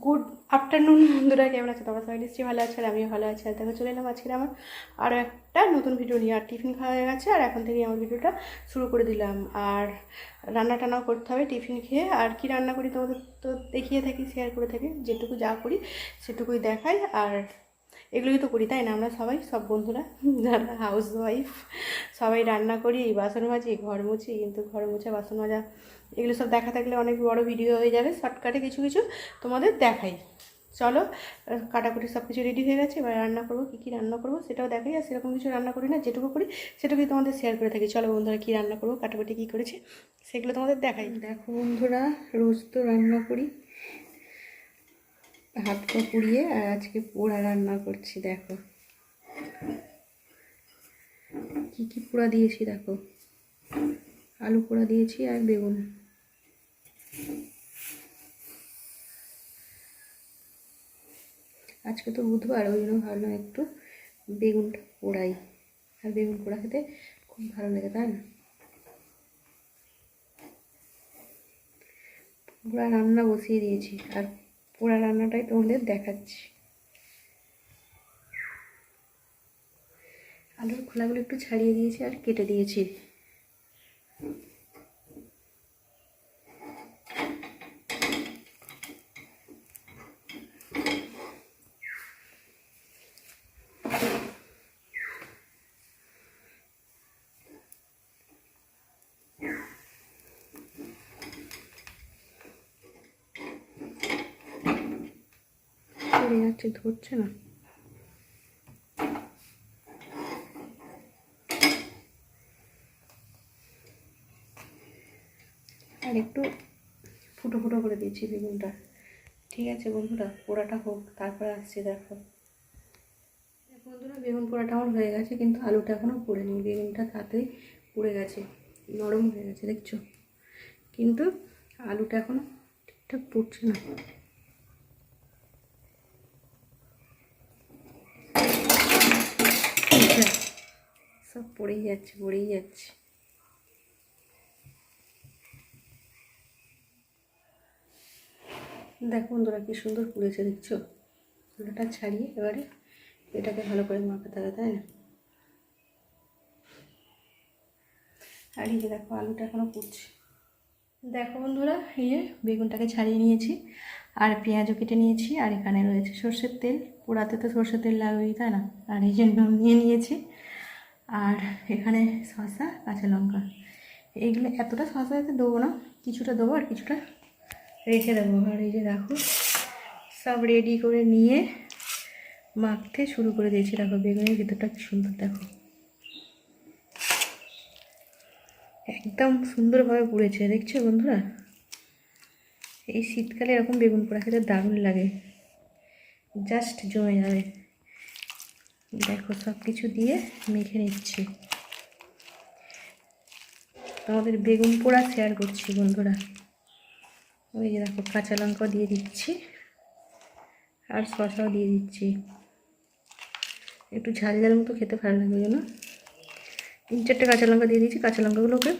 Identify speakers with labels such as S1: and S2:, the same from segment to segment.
S1: Good afternoon বন্ধুরা, কেমন আছে? তোমার সবাই নিশ্চয়ই ভালো আছে আর আমিও ভালো আছি। আর দেখো চলে এলাম আজকে আমার আরও একটা নতুন ভিডিও নিয়ে। আর টিফিন খাওয়া হয়ে গেছে আর এখন থেকেই আমার ভিডিওটা শুরু করে দিলাম। আর রান্না টান্নাও করতে হবে টিফিন খেয়ে। আর কি রান্না করি তোমাদের তো দেখিয়ে থাকি, শেয়ার করে থাকি, যেটুকু যা করি সেটুকুই দেখাই। আর এগুলোই তো করি, তাই না? আমরা সবাই, সব বন্ধুরা যারা হাউস ওয়াইফ, সবাই রান্না করি, এই বাসন মাজি, ঘর মুছি। কিন্তু ঘর মোছা, বাসন মাজা এগুলো সব দেখা থাকলে অনেক বড় ভিডিও হয়ে যাবে। শর্টকাটে কিছু কিছু তোমাদের দেখাই। চলো, কাটাকুটি সব কিছু রেডি হয়ে গেছে। এবার রান্না করবো, কী কী রান্না করবো সেটাও দেখাই। আর সেরকম কিছু রান্না করি না, যেটুকু করি সেটুকুই তোমাদের শেয়ার করে থাকি। চলো বন্ধুরা, কী রান্না করবো, কাটাকুটি কী করেছি সেগুলো তোমাদের দেখাই। দেখো বন্ধুরা, রোজ তো রান্না করি হাত পা পুড়িয়ে, আর আজকে পোড়া রান্না করছি। দেখো কি কি পোড়া দিয়েছি, দেখো আলু পোড়া দিয়েছি আর বেগুন। আজকে তো বুধবার, ওই জন্য ভাবলাম একটু বেগুনটা পোড়াই। আর বেগুন পোড়া খেতে খুব ভালো লাগে, তাই না? পোড়া রান্না বসিয়ে দিয়েছি আর পোড়া রান্নাটাই তোমাদের দেখাচ্ছি। আলুর খোলাগুলো একটু ছাড়িয়ে দিয়েছি আর কেটে দিয়েছি। পড়ে যাচ্ছে, ধরছে না। আর একটু ফুটো ফুটো করে দিয়েছি বেগুনটা। ঠিক আছে বন্ধুরা, পোড়াটা হোক, তারপরে আসছি। দেখো বন্ধুরা, বেগুন পোড়াটা আমার হয়ে গেছে, কিন্তু আলুটা এখনও পুড়েনি। বেগুনটা তাতেই পুড়ে গেছে, নরম হয়ে গেছে, দেখছো? কিন্তু আলুটা এখনও ঠিকঠাক পুড়ছে না। সব পড়েই যাচ্ছে, পড়েই যাচ্ছে। দেখো বন্ধুরা, কি সুন্দর পুড়েছে, দেখছো? আলুটা ছাড়িয়ে এবারে এটাকে ভালো করে মাখাতে হবে, তাই না? আর এই যে দেখো, আলুটা এখনও পুড়ছে। দেখো বন্ধুরা, এই যে বেগুনটাকে ছাড়িয়ে নিয়েছি আর পেঁয়াজও কেটে নিয়েছি। আর এখানে রয়েছে সর্ষের তেল, পোড়াতে তো সর্ষের তেল লাগবেই, তাই না? আর এই জন্য নিয়ে নিয়েছি। আর এখানে শসা, কাঁচা লঙ্কা, এইগুলো এতটা শসা এতে দেবো না, কিছুটা দেবো আর কিছুটা রেখে দেবো। আর এই যে দেখো, সব রেডি করে নিয়ে মাখতে শুরু করে দিয়েছি। দেখো বেগুনের ভিতরটা কি সুন্দর, দেখো একদম সুন্দরভাবে পুড়েছে, দেখছো বন্ধুরা? এই শীতকালে এরকম বেগুন পোড়া খেতে দারুণ লাগে, জাস্ট জমে যাবে। দেখো সব কিছু দিয়ে মেখে নিচ্ছি, তোমাদের বেগুন পোড়া শেয়ার করছি বন্ধুরা। ওই যে দেখো, কাঁচা লঙ্কা দিয়ে দিচ্ছি আর শসাও দিয়ে দিচ্ছি। একটু ঝাল ঝাল মতো খেতে ভালো লাগে, ওই জন্য 3-4টে কাঁচা লঙ্কা দিয়ে দিয়েছি। কাঁচা লঙ্কাগুলোকে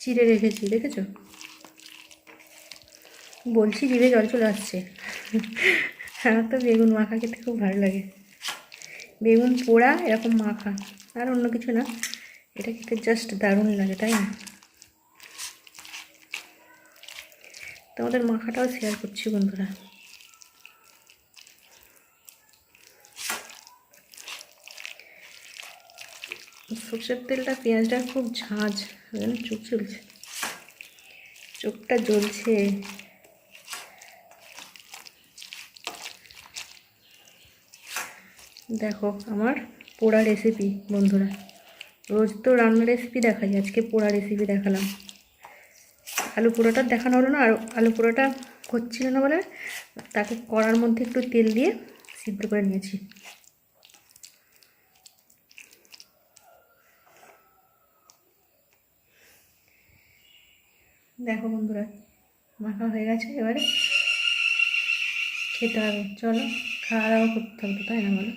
S1: চিড়ে রেখেছি, দেখেছো? বলছি জিভে জল চলে আসছে। আমার তো বেগুন মাখা খেতে খুব ভালো লাগে। বেগুন পোড়া এরকম মাখা, আর অন্য কিছু না, এটা খেতে জাস্ট দারুণ লাগে, তাই না? তোমাদের মাখাটাও শেয়ার করছি বন্ধুরা। সর্ষের তেলটা, পেঁয়াজটা খুব ঝাঁঝ, চোখ জ্বলছে, চোখটা জ্বলছে। দেখো আমার পোড়া রেসিপি বন্ধুরা। রোজ তো রান্নার রেসিপি দেখাই, আজকে পোড়া রেসিপি দেখালাম। আলু পোড়াটা দেখানো হলো না, আর আলু পোড়াটা হচ্ছিল না বলে তাকে কড়ার মধ্যে একটু তেল দিয়ে সিদ্ধ করে নিয়েছি। দেখো বন্ধুরা, মাখা হয়ে গেছে, এবারে খেতে হবে। চলো, খাওয়া দাওয়া করতে হবে, তাই না বলো?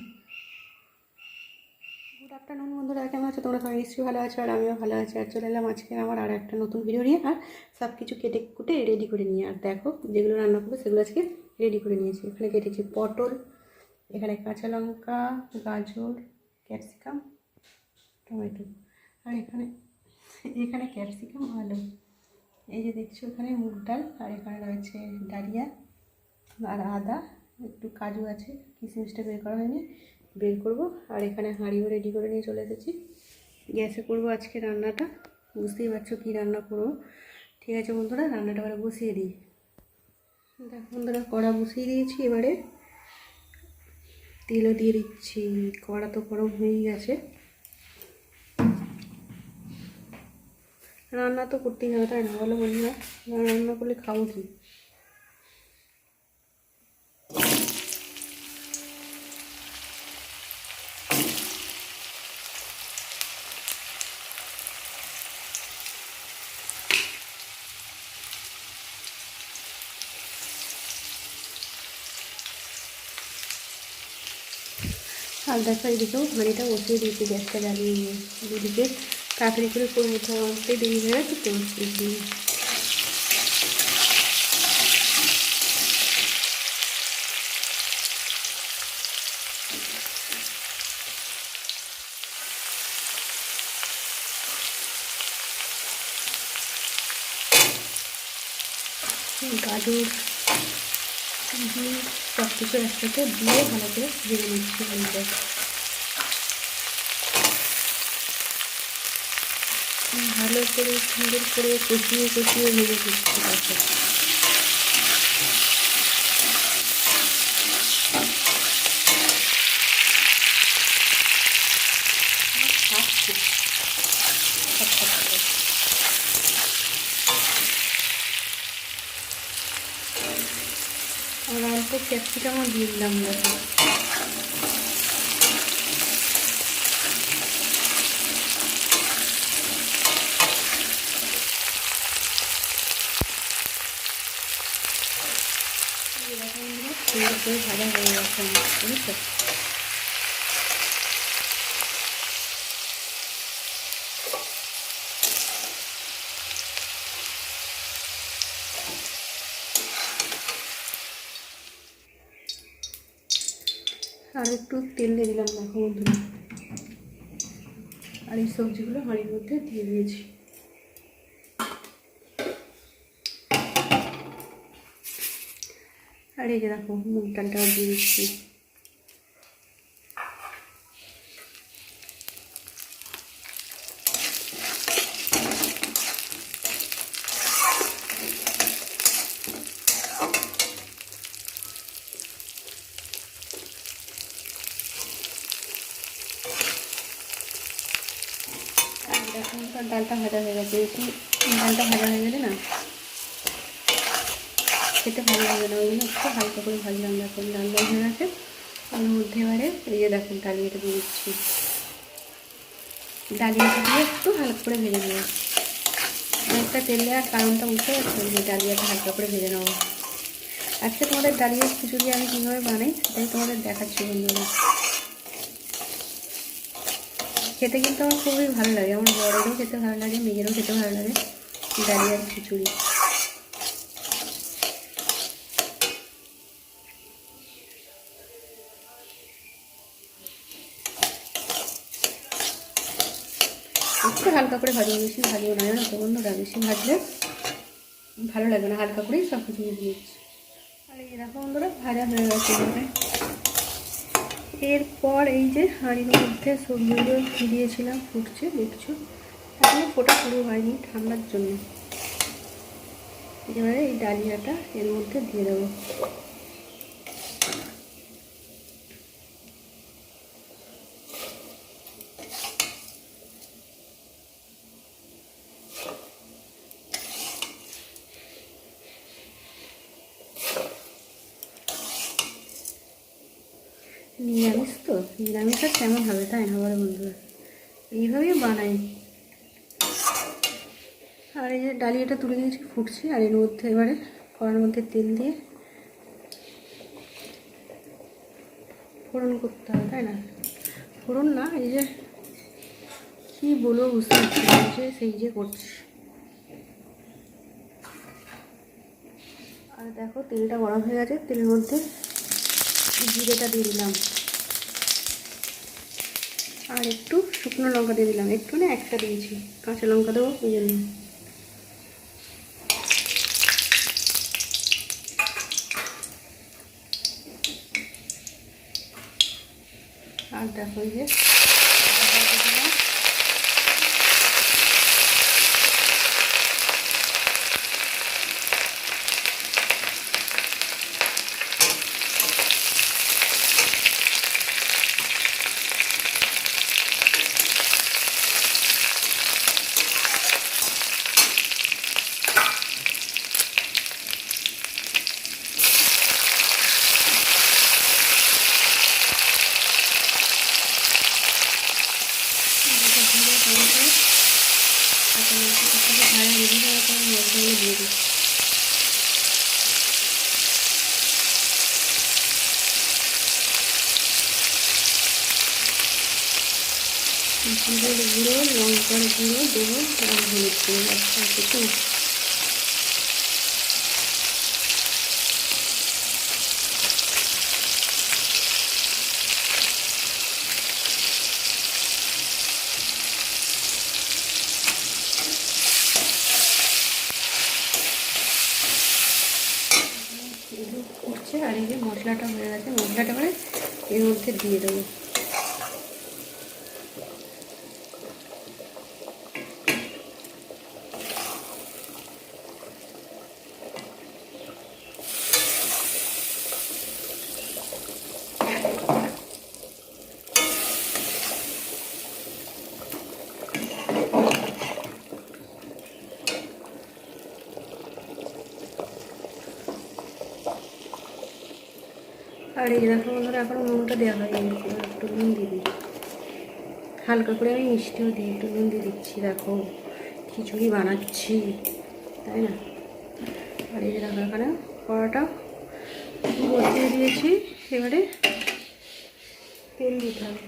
S1: গুড আফটারনুন বন্ধুরা, কেমন আছো তোমরা? সবাই নিশ্চয়ই ভালো আছো আর আমিও ভালো আছি। আর চলে এলাম আজকে আমার আর একটা নতুন ভিডিও নিয়ে, আর সব কিছু কেটে কুটে রেডি করে নিয়ে। আর দেখো, যেগুলো রান্না করবো সেগুলো আজকে রেডি করে নিয়েছি। এখানে কেটেছি পটল, এখানে কাঁচা লঙ্কা, গাজর, ক্যাপসিকাম, টমেটো, আর এখানে এখানে ক্যাপসিকাম, আলু। এই যে দেখছো এখানে মুগ ডাল, আর এখানে রয়েছে ডালিয়া আর আদা, একটু কাজু আছে, কিশমিশটা বের করা হয়নি, বের করব। আর এখানে হাঁড়িও রেডি করে নিয়ে চলে এসেছি। গ্যাসে করবো আজকে রান্নাটা, বুঝতেই পারছো কী রান্না করবো। ঠিক আছে বন্ধুরা, রান্নাটা এবারে বসিয়ে দিই। দেখো বন্ধুরা, কড়া বসিয়ে দিয়েছি, এবারে তেলও দিয়ে দিচ্ছি। কড়া তো গরম হয়েই গেছে। রান্না তো করতেই হবে, তাই না বলো বন্ধুরা? রান্না করলে খাবো কি? আর দেখো এদিকেও হাঁড়িটা বসিয়ে দিয়েছি, গ্যাসটা জ্বালিয়ে নিয়ে। দুদিকে তাড়াতাড়ি করে করে নিতে হবে, দেরি হয়ে গেছে তো বসিয়েছি। গাজর, বিট সব কিছু একসাথে দিয়ে ভালো করে ভেজে নিচ্ছি হাঁড়িটা। ভালো করে সুন্দর করে কষিয়ে কষিয়ে ভেজে দিচ্ছি তাকে। আর অল্প ক্যাপসিকামও দিয়ে দিলাম দেখো। সুন্দর করে ভাজা হয়ে গেছে, বুঝেছো? আর একটু তেল দিয়ে দিলাম দেখো বন্ধুরা। আর এই সবজিগুলো হাঁড়ির মধ্যে দিয়ে দিয়েছি। আর এই যে দেখো মুগ ডালটাও দিয়ে দিচ্ছি। এখন ডালটা ভাজা হয়ে গেছে। বেশি ডালটা ভাজা হয়ে গেলে না খেতে ভালো লাগে না, ওই জন্য একটু হালকা করে ভাজলাম। দেখুন ডাল ডাল হয়ে গেছে। ওর মধ্যে এবারে এই যে দেখুন ডালিয়াটা দিয়ে দিচ্ছি। ডালিয়াটা দিয়ে একটু হালকা করে ভেজে নেবো। অনেকটা তেল দেওয়ার কারণটা বুঝতে পারছি, যে ডালিয়াটা হালকা করে ভেজে নেবো। আজকে তোমাদের ডালিয়ার খিচুড়ি আমি কীভাবে বানাই সেটাই তোমাদের দেখাচ্ছি বন্ধুরা। খেতে কিন্তু আমার খুবই ভালো লাগে, আমার বড়েরও খেতে ভালো লাগে, মেয়েরও খেতে ভালো লাগে ডালিয়ার খিচুড়ি। একটু হালকা করে ভাজবো, বেশি ভাজবো না, জানো তো বন্ধুরা? বেশি ভাজলে ভালো লাগে না, হালকা করেই সব কিছু ভেজে দিচ্ছি। আর এই দেখো বন্ধুরা ভাজা হয়ে গেছে। এরপর এই যে হাঁড়ির মধ্যে সবজিগুলো দিয়েছিলাম, ফুটছে দেখছো, এখনো ফোটা শুরু হয়নি ঠান্ডার জন্য। এবারে এই ডালিয়াটা এর মধ্যে দিয়ে দেবো। নিরামিষ তো, নিরামিষ আর কেমন হবে তাই না বলো বন্ধুরা? এইভাবেই বানাই। আর এই যে ডালিয়াটা তুলে নিয়েছি, ফুটছে। আর এর মধ্যে এবারে কড়ার মধ্যে তেল দিয়ে ফোড়ন করতে হবে, তাই না? ফোড়ন না, এই যে কী বলবো বুঝতে পারছি না, সেই যে করছি। আর দেখো তেলটা গরম হয়ে গেছে, তেলের মধ্যে জিরেটা দিয়ে দিলাম আর একটু শুকনো লঙ্কা দিয়ে দিলাম, একটু না একটা দিয়েছি, কাঁচা লঙ্কা দেবো ওই জন্য। আর দেখো এই যে দিয়ে দিই। জিরের গুঁড়ো, লঙ্কার গুঁড়ো দেবো আর হলুদ গুঁড়ো, একটু করছে। আর এই যে মশলাটা হয়ে গেছে, মশলাটা করে এর মধ্যে দিয়ে দেবো। আর এই দেখো বন্ধুরা, এখনও নুনটা দেওয়া হয়নি, একটু নুন দিয়ে দিই, হালকা করে আমি মিষ্টিও দিই, একটু নুন দিয়ে দিচ্ছি। দেখো খিচুড়ি বানাচ্ছি, তাই না? আর এই যে দেখো এখানে কড়াটা বসিয়ে দিয়েছি, এবারে তেল দিতে হবে।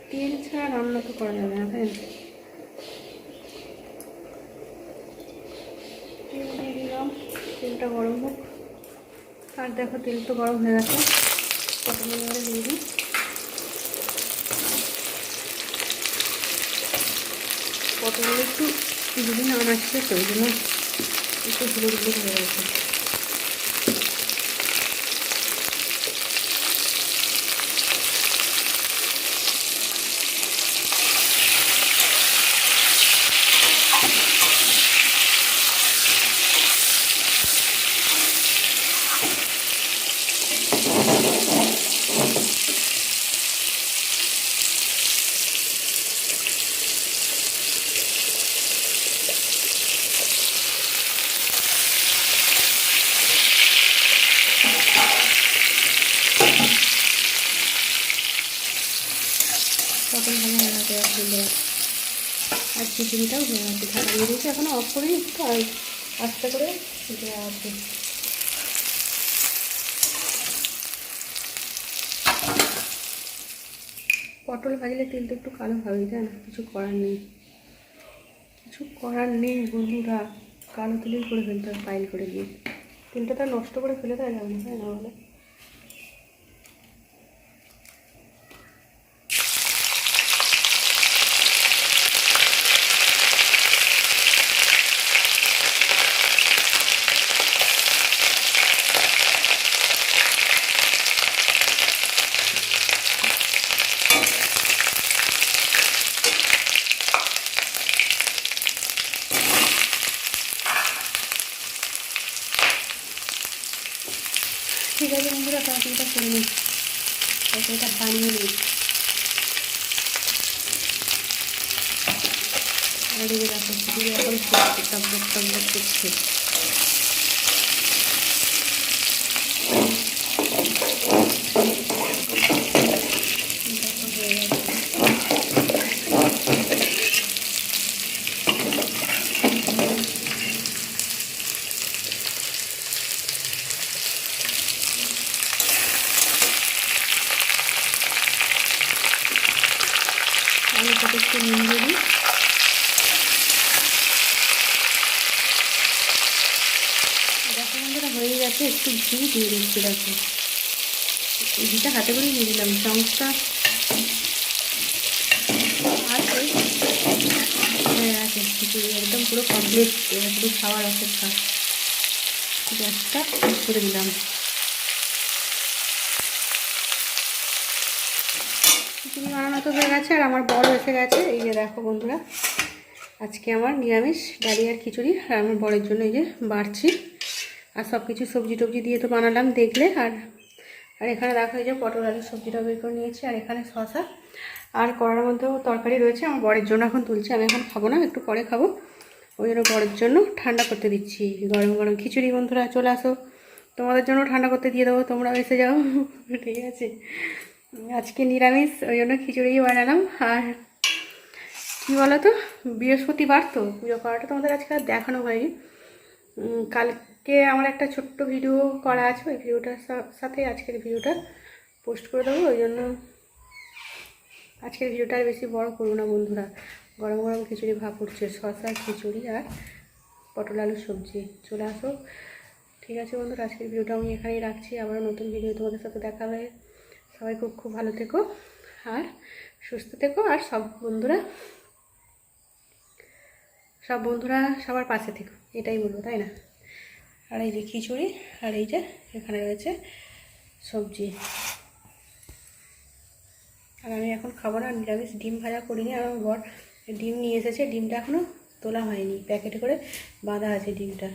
S1: তেল ছাড়া রান্না তো করা যাবে না, তাই না? তেল দিয়ে দিলাম, তেলটা গরম হোক। আর দেখো তেল তো গরম হয়ে গেছে, পটল এবারে দিয়ে দিই। পটলগুলো একটু দুদিন আনাচ্ছে তো ওই জন্য একটু হলুদ হয়ে গেছে। পটল ভালো হয়ে গেছে বন্ধুরা, আর খিচুড়িটাও হয়ে গেছে। ঢাকা দিয়ে দিয়েছি, এখনও অফ করিনি, একটু আস্তে করে দেওয়া আছে। পটল ভাজলে তেল তো একটু কালো হবেই, তাই না? কিছু করার নেই, কিছু করার নেই বন্ধুরা, কালো তেলেই করে ফেলতে হবে পাইল করে দিয়ে। তেলটা তো নষ্ট করে ফেলে দেওয়া যাবে না, তাই না বলে? ঠিক আছে বন্ধুরা, তরকারিটা করে নিই, তরকারিটা বানিয়ে নিই। আর এদিকে দেখো খিচুড়ি এখন টকবক টকবক করছে। আমি তাতে একটু নুন দিয়ে দিই। দেখো বন্ধুরা হয়ে আছে, একটু ঘি দিয়ে দিচ্ছি। দেখো ঘিটা হাতে করে নিয়ে দিলাম, চামচটা আছে। হ্যাঁ আছে, খিচুড়ি একদম পুরো কমপ্লিট, একটু খাওয়ার অপেক্ষা। গ্যাসটা অফ করে দিলাম। খিচুড়ি বানানো তো হয়ে গেছে, আর আমার বড় এসে গেছে। এই যে দেখো বন্ধুরা, আজকে আমার নিরামিষ ডালি আর খিচুড়ি, আর আমার বরের জন্য এই যে বাড়ছি। আর সব কিছু সবজি টবজি দিয়ে তো বানালাম দেখলে। আর আর এখানে দেখো এই যে পটল আলুর সবজিটা বের করে নিয়েছি, আর এখানে শসা আর কড়ার মধ্যেও তরকারি রয়েছে। আমার বরের জন্য এখন তুলছি, আমি এখন খাবো না, একটু পরে খাবো। ওই জন্য বরের জন্য ঠান্ডা করতে দিচ্ছি গরম গরম খিচুড়ি। বন্ধুরা চলে আসো, তোমাদের জন্য ঠান্ডা করতে দিয়ে দেবো, তোমরাও এসে যাও। ঠিক আছে, আজকে নিরামিষ, ওই জন্য খিচুড়ি বানালাম। আর কী বলো তো, বৃহস্পতিবার তো পুজো করাটা তোমাদের আজকে আর দেখানো হয়নি। কালকে আমার একটা ছোট্ট ভিডিও করা আছে, ওই ভিডিওটার সাথে আজকের ভিডিওটা পোস্ট করে দেবো। ওই জন্য আজকের ভিডিওটা আর বেশি বড় করবো না বন্ধুরা। গরম গরম খিচুড়ি ভাপ উঠছে, শসা খিচুড়ি আর পটল আলুর সবজি। চলে আসো। ঠিক আছে বন্ধুরা, আজকের ভিডিওটা আমি এখানেই রাখছি। আবারও নতুন ভিডিও তোমাদের সাথে দেখা হবে। সবাই খুব খুব ভালো থেকো আর সুস্থ থেকো, আর সব বন্ধুরা সবার পাশে থেকো, এটাই বলবো, তাই না? আর এই যে খিচুড়ি, আর এই যে এখানে রয়েছে সবজি। আর আমি এখন খাবো না, নিরামিষ ডিম ভাজা করিনি। আমার বর ডিম নিয়ে এসেছে, ডিমটা এখনও তোলা হয়নি, প্যাকেটে করে বাঁধা আছে ডিমটা।